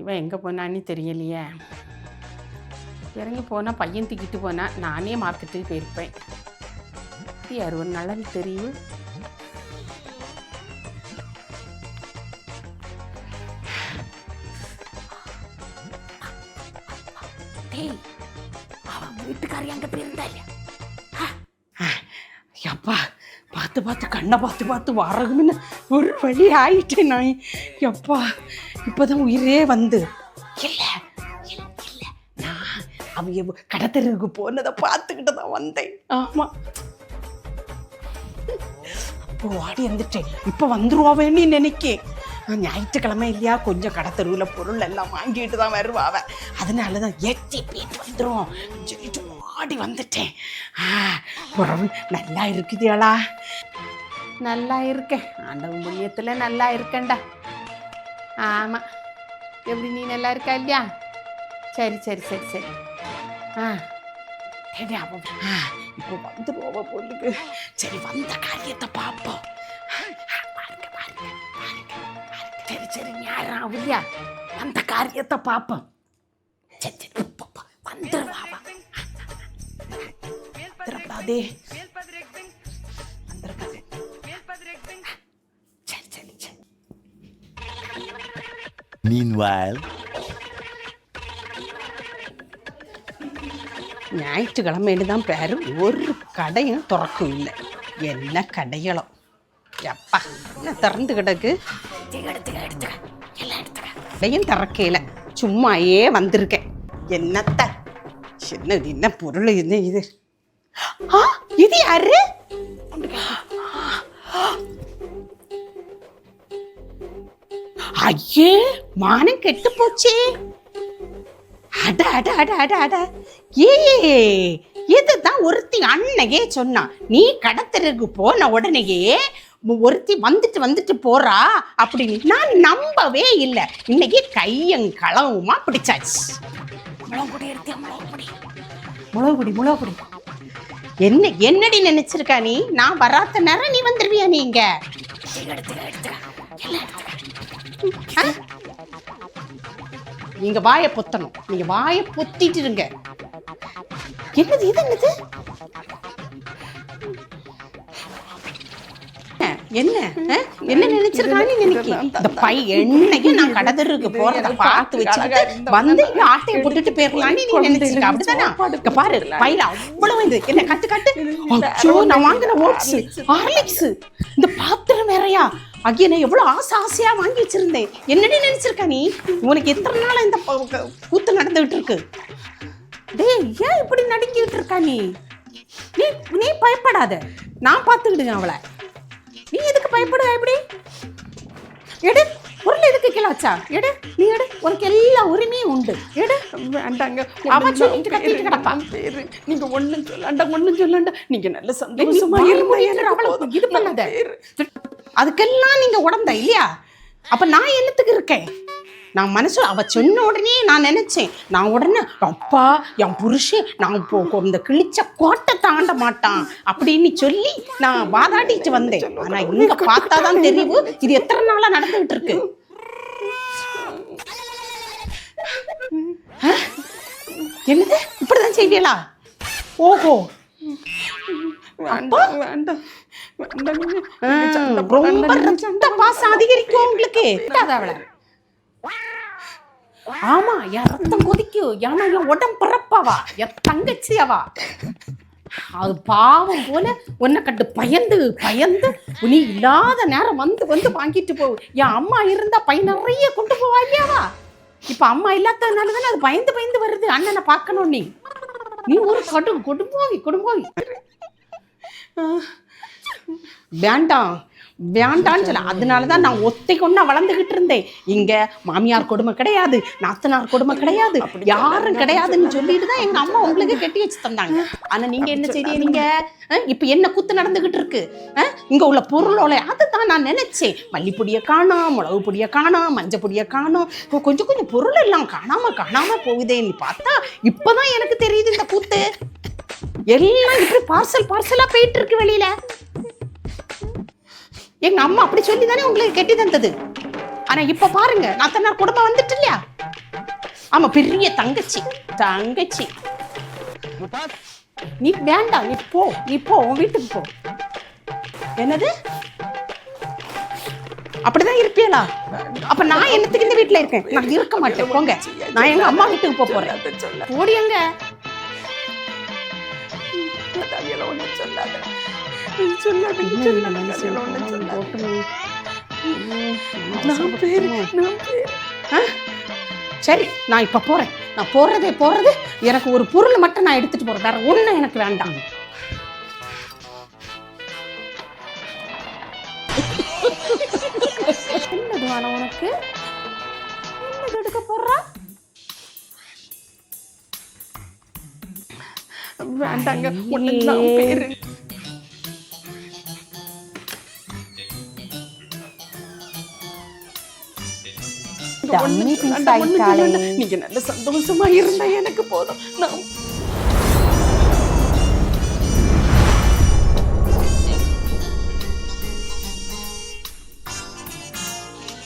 இவன் எங்கே போனான்னு தெரியலையே. இறங்கி போனால் பையன் தூக்கிட்டு போனால் நானே மார்க்கெட்டுக்கு போயிருப்பேன். யார் ஒரு நல்லது தெரியும். அவன் வீட்டுக்காரி அங்கே போயிருந்தா இல்லையா? எப்பா பார்த்து பார்த்து கண்ணை பார்த்து பார்த்து வரகுன்னு ஒரு வழி ஆயிட்டேன் நான். எப்பா இப்போதான் உயிரே வந்து இல்லை இல்லை இல்லை, நான் அவங்க கடத்தருக்கு போனதை பார்த்துக்கிட்டு தான் வந்தேன். ஆமாம், அப்போ வாடி வந்துட்டேன். இப்போ வந்துருவாவேன்னு நினைக்கேன். ஞாயிற்றுக்கிழமை இல்லையா, கொஞ்சம் கடத்தருவில் பொருள் எல்லாம் வாங்கிட்டு தான் வருவாவ. அதனால தான் ஏற்றி போயிட்டு வந்துடும் சொல்லிட்டு வாடி வந்துட்டேன். புறவு நல்லா இருக்குதியாளா? நல்லா இருக்கேன், ஆண்டவன் புண்ணியத்தில் நல்லா இருக்கேன்டா. ஆமாம், எப்படி நீ நல்லா இருக்கா இல்லையா? சரி சரி சரி சரி. இப்போ வந்துருவோவ பொண்ணுக்கு. சரி, வந்த காரியத்தை பார்ப்போம். பாருங்க பாருங்க பாருங்க. சரி சரி, யாரும் ஆகுதியா, வந்த காரியத்தை பார்ப்போம். சரி சரி, வந்துருவாவா? வந்துடக்கூடாதே, வந்துடக்கூடாது. சரி சரி சரி. Meanwhile, ஞாயிற்றுக்கிழமைன்னு தான் பேர், ஒரு கடையும் திறக்கும் இல்லை. என்ன கடைகளோ எப்பா, என்ன திறந்து கிடக்கு. கடையும் திறக்கையில் சும்மாயே வந்திருக்கேன். என்னத்த சின்ன என்ன பொருள் என்ன இது? இது யாரு? ஐயே, மானம் கெட்டு போச்சே. அட அட அட அட அட, இதுதான் ஒருத்தி அன்னையே சொன்னா. நீ கடத்தருக்கு போன உடனேயே ஒருத்தி வந்துட்டு போறா அப்படின்னு நான் நம்பவே இல்லை. இன்னைக்கு கையங்களவுமா பிடிச்சாச்சு. முளகுடி என்னடி நினைச்சிருக்கா நீ? நான் வராத நேரம் நீ வந்துருவியா? நீங்க நீங்க வாயை பொத்தணும். நீங்க வாயை பொத்திட்டு இருங்க. என்னது இது? என்னது என்ன நினைச்சிருக்கான்னு நினைக்கிறேன். இந்த பை என்னைக்கும் நான் கடத்தருக்கு போறத பார்த்து வச்சுக்கிட்டு வந்து ஆட்டையை போட்டுட்டு போயிடலான்னு நீ நினைச்சிருக்க, அப்படித்தானா? பாரு, பையில அவ்வளவு இது. என்ன கட்டு. அச்சோ, நான் வாங்கின ஓட்ஸ் ஹார்லிக்ஸ், இந்த பாத்திரம் வேறையா? ஐயா, நான் எவ்வளவு ஆசையா வாங்கி வச்சிருந்தேன். என்னடி நினைச்சிருக்க நீ? உனக்கு எத்தனை நாளா இந்த கூத்து நடந்துகிட்டு இருக்கு? டேய், ஏன் இப்படி நடுங்கிட்டு இருக்கா நீ? நீ பயப்படாத, நான் பார்த்துக்கிடுங்க அவளை. நீ எதுக்கு பயப்படுவ? எப்படி எடு பொருள், எதுக்கு கிளாச்சா? எடு, நீ எடு, உனக்கு எல்லா உரிமையும் உண்டு. எடு. வேண்டாங்க, அவன் சொல்லிட்டு கத்திட்டு கிடப்பா. நீங்க ஒண்ணும் சொல்லாண்டா, நீங்க நல்ல சந்தோஷமா அவளை இது பண்ணாத. அதுக்கெல்லாம் நீங்க உடந்த இல்லையா? அப்ப நான் என்னத்துக்கு இருக்கேன்? நான் மனசு அவ சொன்ன உடனே நான் நினைச்சேன். நான் உடனே அப்பா, என் புருஷன் நான் இந்த கிழிச்ச கோட்டை தாண்ட மாட்டான் அப்படின்னு சொல்லி நான் வாதாடிட்டு வந்தேன். ஆனா இங்க பார்த்தாதான் தெரியுது இது எத்தனை நாளா நடந்துகிட்டு இருக்கு. என்னது, இப்படிதான் செய்வீங்களா? ஓஹோ, ரொம்ப ரத்த பாசம் அதிகரிக்கும் உங்களுக்கு. அவளை ஆமா, என் ரத்தம் கொதிக்கும். ஏன்னா என் உடம்பு பிறப்பாவா, என் தங்கச்சி அவா. அது பாவம் போல உன்னை கண்டு பயந்து நீ இல்லாத நேரம் வந்து வாங்கிட்டு போ. என் அம்மா இருந்தா பை நிறைய கொண்டு போவாங்கியாவா? இப்ப அம்மா இல்லாததுனால தானே அது பயந்து வருது. அண்ணனை பார்க்கணும். நீ ஒரு கொடும்போவி. வேண்டான்னு சொல்ல. அதனாலதான் நான் ஒத்தை கொண்டா வளர்ந்துகிட்டு இருந்தேன். இங்க மாமியார் கொடுமை கிடையாது, நாத்தனார் கொடுமை கிடையாது, யாரும் கிடையாதுன்னு சொல்லிட்டு தான் எங்க அம்மா உங்களுக்கு கட்டி வச்சு தந்தாங்க. ஆனா நீங்க என்ன செய்ய? நீங்க இப்ப என்ன கூத்து நடந்துகிட்டு இருக்கு? இங்க உள்ள பொருளோட அதுதான் நான் நினைச்சேன். மல்லிப்பொடியை காணோம், மிளகு பொடியை காணோம், மஞ்சள் பொடியை காணோம், கொஞ்சம் பொருள் எல்லாம் காணாம போகுதேன்னு பார்த்தா இப்பதான் எனக்கு தெரியுது இந்த கூத்து எல்லாம் இப்படி பார்சலா போயிட்டு இருக்கு வெளியில. எங்க அம்மா அப்படி சொல்லி தானே உங்களுக்கு கட்டி தந்தது. ஆனா இப்ப பாருங்க, நாத்தனார் குடும்பம் வந்துட்டு இல்லையா? ஆமா பெரிய தங்கச்சி தங்கச்சி. நீ வேண்டாம், நீ போ உன் வீட்டுக்கு போ. என்னது அப்படிதான் இருப்பியலா? அப்ப நான் என்னத்துக்கு இந்த வீட்டுல இருக்கேன்? நான் இருக்க மாட்டேன், போங்க. நான் எங்க அம்மா வீட்டுக்கு போறேன். போடி எங்க? சரி நான் இப்ப போறேன். நான் போறது எனக்கு ஒரு பொருள் மட்டும் நான் எடுத்துட்டு போறேன், வேற ஒண்ணு எனக்கு வேண்டாம். என்னது வேணும் உனக்கு? என்னது எடுக்க போறா? வேண்டாங்க, ஒண்ணுதான் பேரு. நீங்க நல்ல சந்தோஷமா இருந்தா எனக்கு போதும். நான்